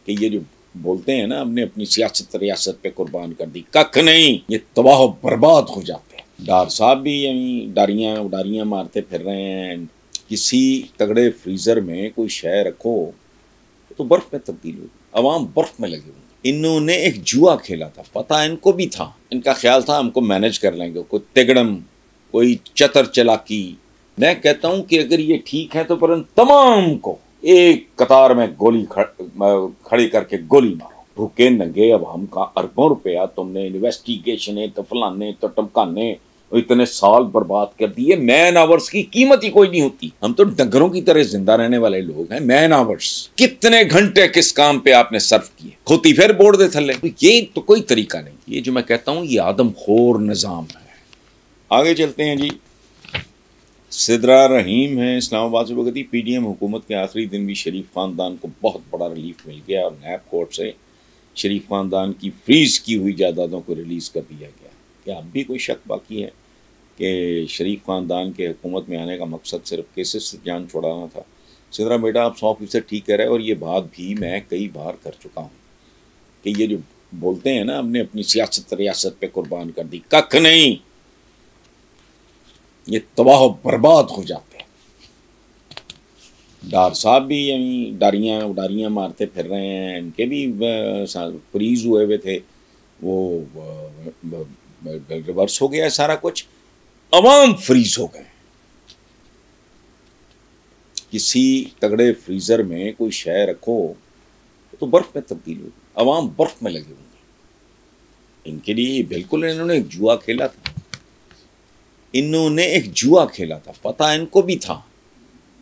کہ یہ جو بولتے ہیں نا ہم نے اپنی سیاست ریاست پہ قربان کر دی، ککھ نہیں، یہ تباہ و برباد ہو جاتے ہیں۔ ڈار صاحب بھی ڈاریاں مارتے پھر رہے ہیں۔ کسی تگڑے فریزر میں کوئی شے رکھو تو برف میں تبدیل ہوگی، عوام برف میں لگے ہوئے۔ انہوں نے ایک جوا کھیلا تھا، پتہ ان کو بھی تھا، ان کا خیال تھا ہم کو مینج کر لیں گے، کوئی تگڑم، کوئی چتر چلاکی۔ میں کہتا ہوں کہ اگر یہ ٹھیک ہے تو پر ان تمام کو ایک قطار میں گولی کھڑی کر کے گولی مارو۔ بھوکے ننگے اب ہم کا اربوں روپیہ تم نے انویسٹیگیشنیں تو فلانے تو ٹمکانے اتنے سال برباد کر دیے۔ مین آورز کی قیمت ہی کوئی نہیں ہوتی، ہم تو ڈنگروں کی طرح زندہ رہنے والے لوگ ہیں۔ مین آورز کتنے گھنٹے کس کام پہ آپ نے صرف کیے، کھوتی پھر بورڈ دے تھلے۔ یہ تو کوئی طریقہ نہیں، یہ جو میں کہتا ہوں یہ آدم خور نظام ہے۔ آگے چلتے ہیں جی۔ سدرا رحیم ہیں اسلام آباد سے بگتی، پی ڈی ایم حکومت کے آخری دن بھی شریف خاندان کو بہت بڑا ریلیف مل گیا اور نیب کورٹ سے شریف خاندان کی فریز کی ہوئی جائیدادوں کو ریلیز کر دیا گیا۔ کیا اب بھی کوئی شک باقی ہے کہ شریف خاندان کے حکومت میں آنے کا مقصد صرف کیسز سے جان چھڑانا تھا؟ سدرا بیٹا آپ 100% ٹھیک کہہ رہے ہیں، اور یہ بات بھی میں کئی بار کر چکا ہوں کہ یہ جو بولتے ہیں نا ہم نے اپنی سیاست ریاست پہ قربان کر دی، ککھ نہیں، یہ تباہ و برباد ہو جاتے ہیں۔ ڈار صاحب بھی ڈاریاں مارتے پھر رہے ہیں، ان کے بھی فریز ہوئے ہوئے تھے، وہ ریورس ہو گیا ہے سارا کچھ، عوام فریز ہو گئے۔ کسی تگڑے فریزر میں کوئی شے رکھو تو برف میں تبدیل ہوگی، عوام برف میں لگے ہوئے ہیں۔ ان کے لیے بالکل انہوں نے ایک جوا کھیلا تھا، پتہ ان کو بھی تھا،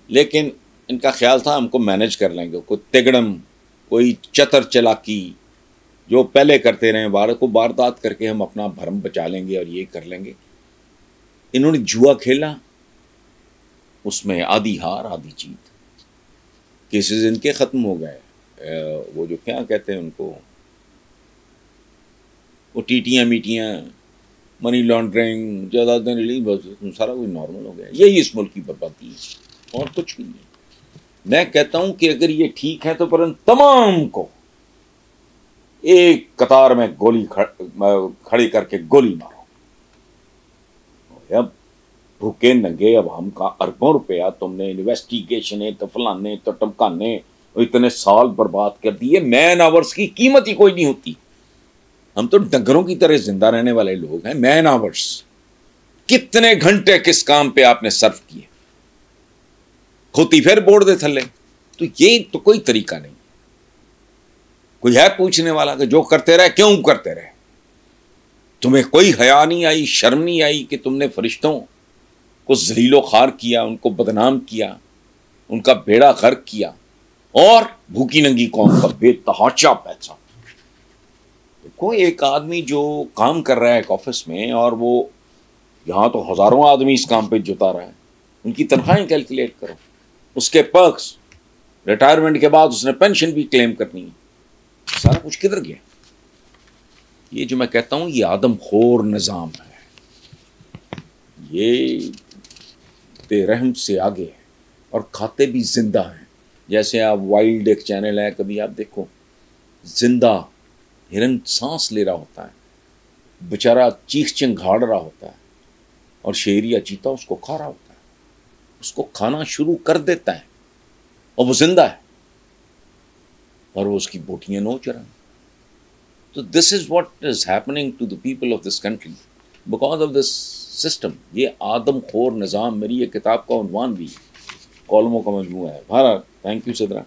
لیکن ان کا خیال تھا ہم کو مینج کر لیں گے، کوئی تگڑم، کوئی چتر چلاکی جو پہلے کرتے رہے، کو واردات کر کے ہم اپنا بھرم بچا لیں گے اور یہ کر لیں گے۔ انہوں نے جوا کھیلا، اس میں آدھی ہار آدھی جیت، کیسز ان کے ختم ہو گئے، وہ جو کیا کہتے ہیں ان کو، وہ ٹیٹیاں میٹیاں، منی لانڈرنگ، جائیدادیں ریلیز، سارا کچھ نارمل ہو گیا۔ یہی اس ملک کی بربادی ہے اور کچھ بھی نہیں۔ میں کہتا ہوں کہ اگر یہ ٹھیک ہے تو پر ان تمام کو ایک قطار میں گولی کھڑی کر کے گولی مارو۔ اب بھوکے ننگے اب ہم کا اربوں روپیہ تم نے انویسٹیگیشنیں تو فلانے تو ٹمکانے اتنے سال برباد کر دیے۔ مین آورز کی قیمت ہی کوئی نہیں ہوتی، ہم تو ڈنگروں کی طرح زندہ رہنے والے لوگ ہیں۔ مین آورز کتنے گھنٹے کس کام پہ آپ نے صرف کیے، کھوتی پھر بورڈ دے تھلے۔ تو یہ تو کوئی طریقہ نہیں، کوئی ہے پوچھنے والا کہ جو کرتے رہے کیوں کرتے رہے؟ تمہیں کوئی حیا نہیں آئی، شرم نہیں آئی کہ تم نے فرشتوں کو ذلیل و خوار کیا، ان کو بدنام کیا، ان کا بیڑا غرق کیا، اور بھوکی ننگی قوم کا بے تحاشا پیسہ۔ کوئی ایک آدمی جو کام کر رہا ہے ایک آفس میں، اور وہ یہاں تو ہزاروں آدمی اس کام پہ جتا رہا ہے، ان کی تنخواہیں کیلکولیٹ کرو، اس کے پرکس، ریٹائرمنٹ کے بعد اس نے پینشن بھی کلیم کرنی ہے، سارا کچھ کدھر گیا؟ یہ جو میں کہتا ہوں یہ آدم خور نظام ہے، یہ بے رحم سے آگے ہے، اور کھاتے بھی زندہ ہیں۔ جیسے آپ وائلڈ ایک چینل ہے، کبھی آپ دیکھو، زندہ ہرن سانس لے رہا ہوتا ہے، بیچارہ چیخ چنگھاڑ رہا ہوتا ہے، اور شیر یا چیتا اس کو کھا رہا ہوتا ہے، اس کو کھانا شروع کر دیتا ہے، اور وہ زندہ ہے، اور وہ اس کی بوٹیاں نوچ رہا ہے۔ تو this is what is happening to the people of this country because of this system. یہ آدم خور نظام، میری یہ کتاب کا عنوان بھی کالموں کا مجموعہ ہے۔ بہرحال تھینک یو سدرا۔